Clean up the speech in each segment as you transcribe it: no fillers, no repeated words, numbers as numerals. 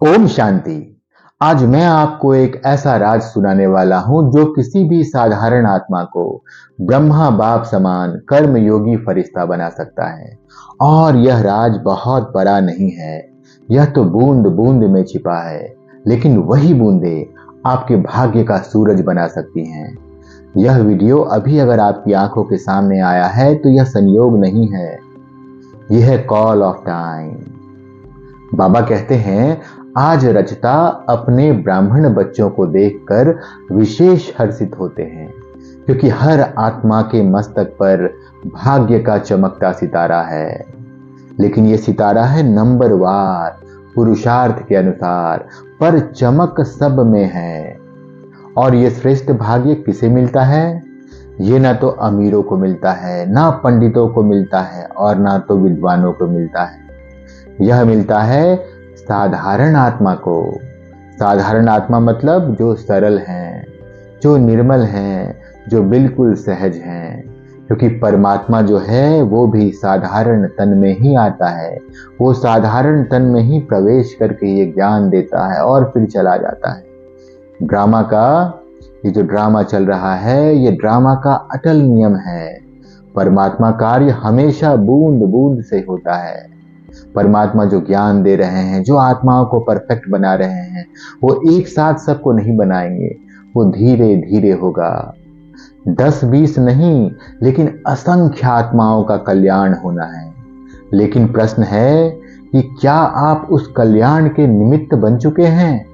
ओम शांति। आज मैं आपको एक ऐसा राज सुनाने वाला हूं जो किसी भी साधारण आत्मा को ब्रह्मा बाप समान कर्म योगी फरिश्ता बना सकता है। और यह राज बहुत बड़ा नहीं है, यह तो बूंद बूंद में छिपा है, लेकिन वही बूंदे आपके भाग्य का सूरज बना सकती हैं। यह वीडियो अभी अगर आपकी आंखों के सामने आया है तो यह संयोग नहीं है, यह है कॉल ऑफ टाइम। बाबा कहते हैं, आज रचता अपने ब्राह्मण बच्चों को देखकर विशेष हर्षित होते हैं, क्योंकि हर आत्मा के मस्तक पर भाग्य का चमकता सितारा है। लेकिन यह सितारा है नंबरवार, पुरुषार्थ के अनुसार, पर चमक सब में है। और यह श्रेष्ठ भाग्य किसे मिलता है? ये ना तो अमीरों को मिलता है, ना पंडितों को मिलता है, और ना तो विद्वानों को मिलता है। यह मिलता है साधारण आत्मा को। साधारण आत्मा मतलब जो सरल हैं, जो निर्मल हैं, जो बिल्कुल सहज हैं। क्योंकि परमात्मा जो है वो भी साधारण तन में ही आता है। वो साधारण तन में ही प्रवेश करके ये ज्ञान देता है और फिर चला जाता है। ड्रामा का ये जो ड्रामा चल रहा है, ये ड्रामा का अटल नियम है। परमात्मा कार्य हमेशा बूंद बूंद से होता है। परमात्मा जो ज्ञान दे रहे हैं, जो आत्माओं को परफेक्ट बना रहे हैं, वो एक साथ सबको नहीं बनाएंगे, वो धीरे धीरे होगा। 10-20 नहीं, लेकिन असंख्य आत्माओं का कल्याण होना है। लेकिन प्रश्न है कि क्या आप उस कल्याण के निमित्त बन चुके हैं?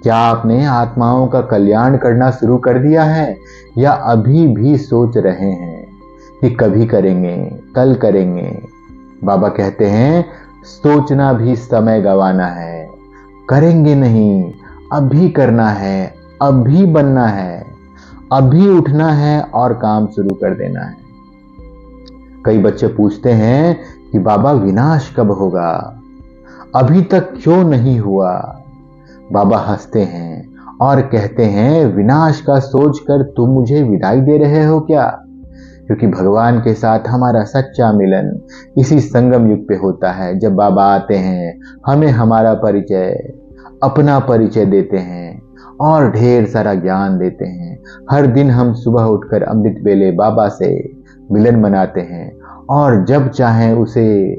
क्या आपने आत्माओं का कल्याण करना शुरू कर दिया है, या अभी भी सोच रहे हैं कि कभी करेंगे, कल करेंगे? बाबा कहते हैं, सोचना भी समय गंवाना है, करेंगे नहीं, अभी करना है, अभी बनना है, अभी उठना है और काम शुरू कर देना है। कई बच्चे पूछते हैं कि बाबा विनाश कब होगा, अभी तक क्यों नहीं हुआ? बाबा हंसते हैं और कहते हैं, विनाश का सोचकर तुम मुझे विदाई दे रहे हो क्या? क्योंकि भगवान के साथ हमारा सच्चा मिलन इसी संगम युग पे होता है, जब बाबा आते हैं, हमें हमारा परिचय, अपना परिचय देते हैं और ढेर सारा ज्ञान देते हैं। हर दिन हम सुबह उठकर अमृत वेले बाबा से मिलन मनाते हैं और जब चाहें उसे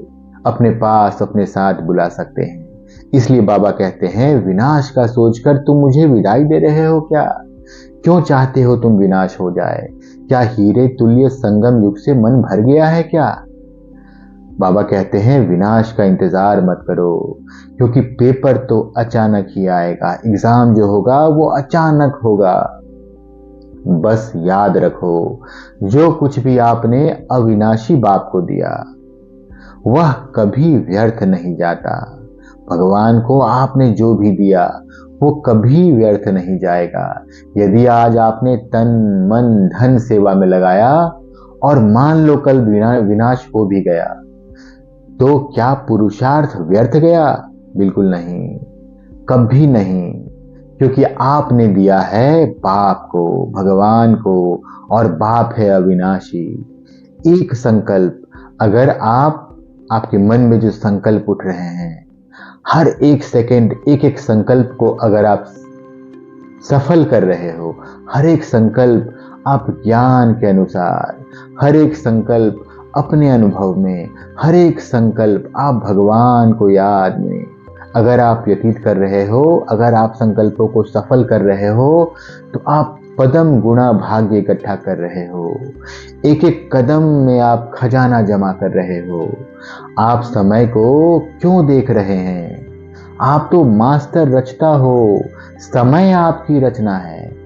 अपने पास, अपने साथ बुला सकते हैं। इसलिए बाबा कहते हैं, विनाश का सोचकर तुम मुझे विदाई दे रहे हो क्या? क्यों चाहते हो तुम विनाश हो जाए? क्या हीरे तुल्य संगम युग से मन भर गया है क्या? बाबा कहते हैं, विनाश का इंतजार मत करो, क्योंकि पेपर तो अचानक ही आएगा। एग्जाम जो होगा वो अचानक होगा। बस याद रखो, जो कुछ भी आपने अविनाशी बाप को दिया वह कभी व्यर्थ नहीं जाता। भगवान को आपने जो भी दिया वो कभी व्यर्थ नहीं जाएगा। यदि आज आपने तन मन धन सेवा में लगाया और मान लो कल विनाश हो भी गया, तो क्या पुरुषार्थ व्यर्थ गया? बिल्कुल नहीं, कभी नहीं। क्योंकि आपने दिया है बाप को, भगवान को, और बाप है अविनाशी। एक संकल्प, अगर आपके मन में जो संकल्प उठ रहे हैं, हर एक सेकंड एक एक संकल्प को अगर आप सफल कर रहे हो, हर एक संकल्प आप ज्ञान के अनुसार, हर एक संकल्प अपने अनुभव में, हर एक संकल्प आप भगवान को याद में अगर आप व्यतीत कर रहे हो, अगर आप संकल्पों को सफल कर रहे हो, तो आप पदम गुणा भाग्य इकट्ठा कर रहे हो। एक एक कदम में आप खजाना जमा कर रहे हो। आप समय को क्यों देख रहे हैं? आप तो मास्टर रचता हो, समय आपकी रचना है।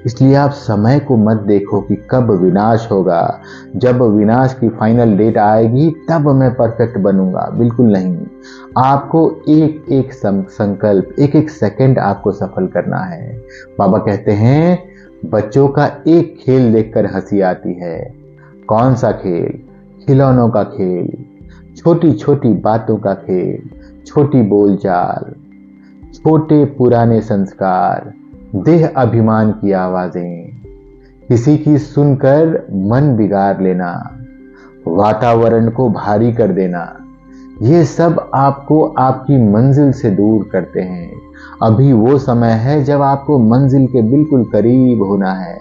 इसलिए आप समय को मत देखो कि कब विनाश होगा, जब विनाश की फाइनल डेट आएगी तब मैं परफेक्ट बनूंगा। बिल्कुल नहीं। आपको एक एक संकल्प, एक एक सेकंड आपको सफल करना है। बाबा कहते हैं, बच्चों का एक खेल देखकर हंसी आती है। कौन सा खेल? खिलौनों का खेल, छोटी छोटी बातों का खेल, छोटी बोलचाल, छोटे पुराने संस्कार, देह अभिमान की आवाजें, किसी की सुनकर मन बिगाड़ लेना, वातावरण को भारी कर देना, ये सब आपको आपकी मंजिल से दूर करते हैं। अभी वो समय है जब आपको मंजिल के बिल्कुल करीब होना है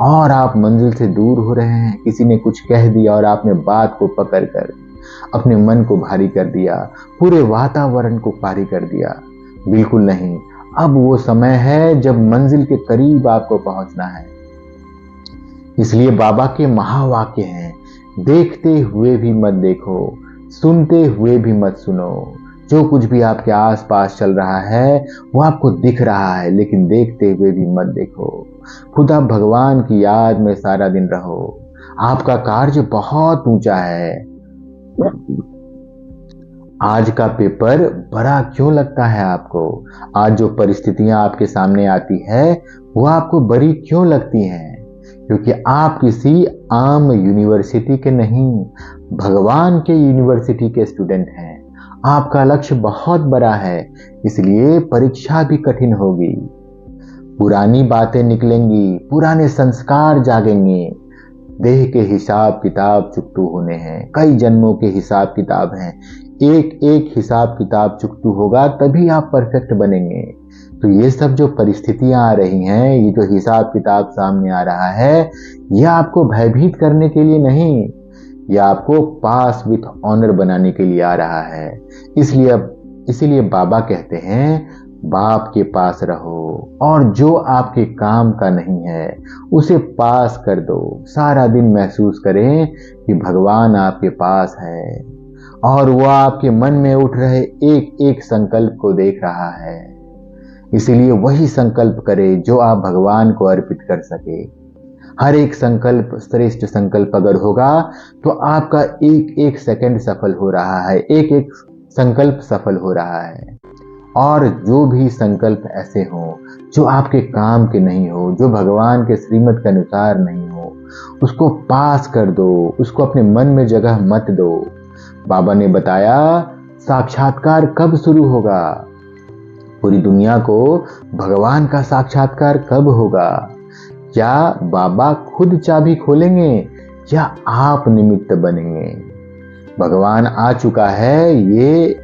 और आप मंजिल से दूर हो रहे हैं। किसी ने कुछ कह दिया और आपने बात को पकड़कर अपने मन को भारी कर दिया, पूरे वातावरण को भारी कर दिया। बिल्कुल नहीं, अब वो समय है जब मंजिल के करीब आपको पहुंचना है। इसलिए बाबा के महावाक्य हैं, देखते हुए भी मत देखो, सुनते हुए भी मत सुनो। जो कुछ भी आपके आसपास चल रहा है वो आपको दिख रहा है, लेकिन देखते हुए भी मत देखो। खुदा भगवान की याद में सारा दिन रहो। आपका कार्य बहुत ऊंचा है। आज का पेपर बड़ा क्यों लगता है आपको? आज जो परिस्थितियां आपके सामने आती है वो आपको बड़ी क्यों लगती हैं? क्योंकि आप किसी आम यूनिवर्सिटी के नहीं, भगवान के यूनिवर्सिटी के स्टूडेंट हैं। आपका लक्ष्य बहुत बड़ा है, इसलिए परीक्षा भी कठिन होगी। पुरानी बातें निकलेंगी, पुराने संस्कार जागेंगे। देह के हिसाब किताब चुकतू होने हैं, कई जन्मों के हिसाब किताब हैं। एक एक हिसाब किताब चुकतू होगा तभी आप परफेक्ट बनेंगे। तो ये सब जो परिस्थितियां आ रही हैं, ये जो हिसाब किताब सामने आ रहा है, ये आपको भयभीत करने के लिए नहीं, ये आपको पास विथ ऑनर बनाने के लिए आ रहा है। इसीलिए बाबा कहते हैं, बाप के पास रहो और जो आपके काम का नहीं है उसे पास कर दो। सारा दिन महसूस करें कि भगवान आपके पास है और वह आपके मन में उठ रहे एक एक संकल्प को देख रहा है। इसीलिए वही संकल्प करें जो आप भगवान को अर्पित कर सके। हर एक संकल्प श्रेष्ठ संकल्प अगर होगा तो आपका एक एक सेकंड सफल हो रहा है, एक एक संकल्प सफल हो रहा है। और जो भी संकल्प ऐसे हो जो आपके काम के नहीं हो, जो भगवान के श्रीमत के अनुसार नहीं हो, उसको पास कर दो, उसको अपने मन में जगह मत दो। बाबा ने बताया, साक्षात्कार कब शुरू होगा? पूरी दुनिया को भगवान का साक्षात्कार कब होगा? क्या बाबा खुद चाबी खोलेंगे या आप निमित्त बनेंगे? भगवान आ चुका है, ये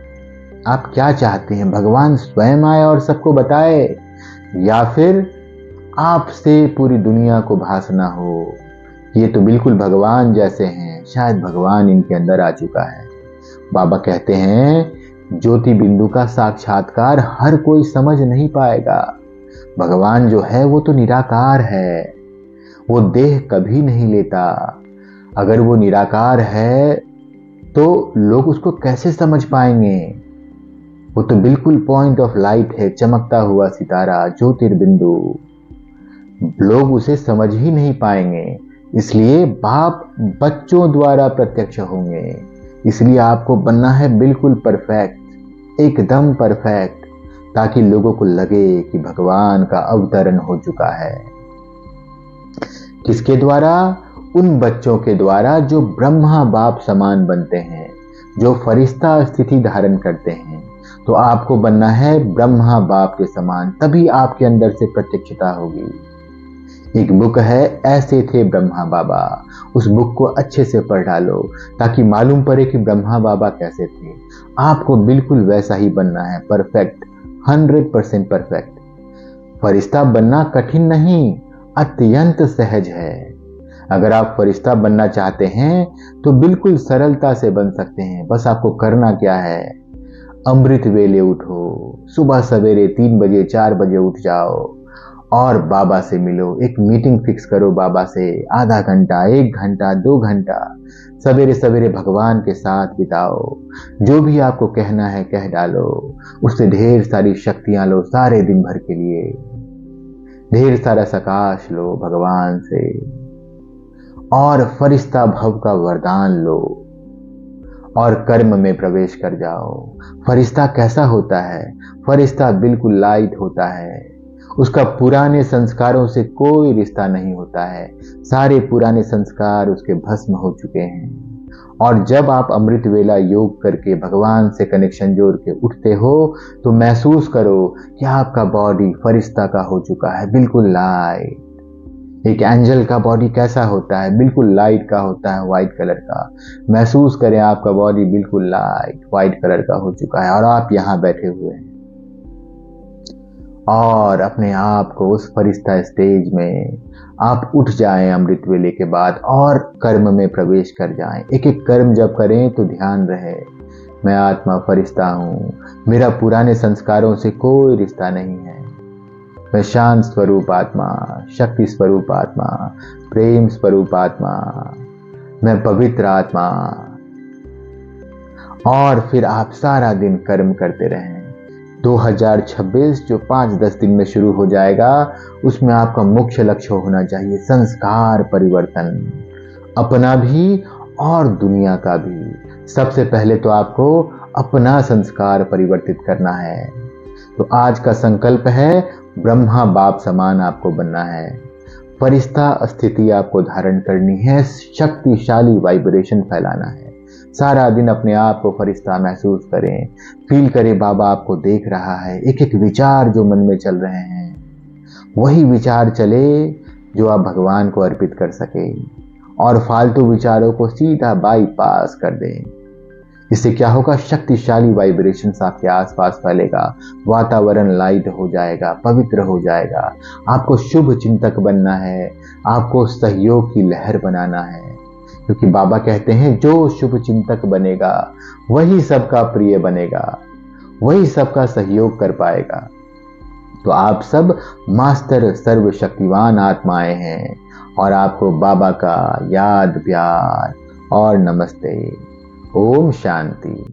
आप क्या चाहते हैं? भगवान स्वयं आए और सबको बताए, या फिर आपसे पूरी दुनिया को भासना हो? ये तो बिल्कुल भगवान जैसे हैं, शायद भगवान इनके अंदर आ चुका है। बाबा कहते हैं, ज्योति बिंदु का साक्षात्कार हर कोई समझ नहीं पाएगा। भगवान जो है वो तो निराकार है, वो देह कभी नहीं लेता। अगर वो निराकार है तो लोग उसको कैसे समझ पाएंगे? वो तो बिल्कुल पॉइंट ऑफ लाइट है, चमकता हुआ सितारा, ज्योतिर्बिंदु। लोग उसे समझ ही नहीं पाएंगे। इसलिए बाप बच्चों द्वारा प्रत्यक्ष होंगे। इसलिए आपको बनना है बिल्कुल परफेक्ट, एकदम परफेक्ट, ताकि लोगों को लगे कि भगवान का अवतरण हो चुका है। किसके द्वारा? उन बच्चों के द्वारा जो ब्रह्मा बाप समान बनते हैं, जो फरिश्ता स्थिति धारण करते हैं। तो आपको बनना है ब्रह्मा बाप के समान, तभी आपके अंदर से प्रत्यक्षता होगी। एक बुक है, ऐसे थे ब्रह्मा बाबा। उस बुक को अच्छे से पढ़ डालो ताकि मालूम पड़े कि ब्रह्मा बाबा कैसे थे। आपको बिल्कुल वैसा ही बनना है, परफेक्ट, 100% परफेक्ट। फरिश्ता बनना कठिन नहीं, अत्यंत सहज है। अगर आप फरिश्ता बनना चाहते हैं तो बिल्कुल सरलता से बन सकते हैं। बस आपको करना क्या है? अमृत वेले उठो, सुबह सवेरे 3 बजे 4 बजे उठ जाओ और बाबा से मिलो। एक मीटिंग फिक्स करो बाबा से, आधा घंटा, 1 घंटा, 2 घंटा सवेरे सवेरे भगवान के साथ बिताओ। जो भी आपको कहना है कह डालो, उससे ढेर सारी शक्तियां लो सारे दिन भर के लिए। ढेर सारा सकाश लो भगवान से और फरिश्ता भव का वरदान लो और कर्म में प्रवेश कर जाओ। फरिश्ता कैसा होता है? फरिश्ता बिल्कुल लाइट होता है। उसका पुराने संस्कारों से कोई रिश्ता नहीं होता है। सारे पुराने संस्कार उसके भस्म हो चुके हैं। और जब आप अमृत वेला योग करके भगवान से कनेक्शन जोड़ के उठते हो तो महसूस करो कि आपका बॉडी फरिश्ता का हो चुका है, बिल्कुल लाइट। एक एंजल का बॉडी कैसा होता है, बिल्कुल लाइट का होता है, व्हाइट कलर का। महसूस करें आपका बॉडी बिल्कुल लाइट व्हाइट कलर का हो चुका है और आप यहाँ बैठे हुए हैं और अपने आप को उस फरिश्ता स्टेज में आप उठ जाएं अमृत वेले के बाद और कर्म में प्रवेश कर जाएं। एक एक कर्म जब करें तो ध्यान रहे, मैं आत्मा फरिश्ता हूँ, मेरा पुराने संस्कारों से कोई रिश्ता नहीं है। मैं शांत स्वरूप आत्मा, शक्ति स्वरूप आत्मा, प्रेम स्वरूप आत्मा, मैं पवित्र आत्मा। और फिर आप सारा दिन कर्म करते रहें। 2026 जो 5-10 दिन में शुरू हो जाएगा, उसमें आपका मुख्य लक्ष्य होना चाहिए संस्कार परिवर्तन, अपना भी और दुनिया का भी। सबसे पहले तो आपको अपना संस्कार परिवर्तित करना है। तो आज का संकल्प है, ब्रह्मा बाप समान आपको बनना है। फरिश्ता स्थिति आपको धारण करनी है, शक्तिशाली वाइब्रेशन फैलाना है। सारा दिन अपने आप को फरिश्ता महसूस करें, फील करें बाबा आपको देख रहा है। एक एक विचार जो मन में चल रहे हैं वही विचार चले जो आप भगवान को अर्पित कर सके और फालतू विचारों को सीधा बाईपास कर दें। इससे क्या होगा, शक्तिशाली वाइब्रेशंस आपके आसपास फैलेगा, वातावरण लाइट हो जाएगा, पवित्र हो जाएगा। आपको शुभ चिंतक बनना है, आपको सहयोग की लहर बनाना है, क्योंकि बाबा कहते हैं जो शुभ चिंतक बनेगा वही सबका प्रिय बनेगा, वही सबका सहयोग कर पाएगा। तो आप सब मास्टर सर्वशक्तिवान आत्माएं हैं और आपको बाबा का याद प्यार और नमस्ते। ओम शांति।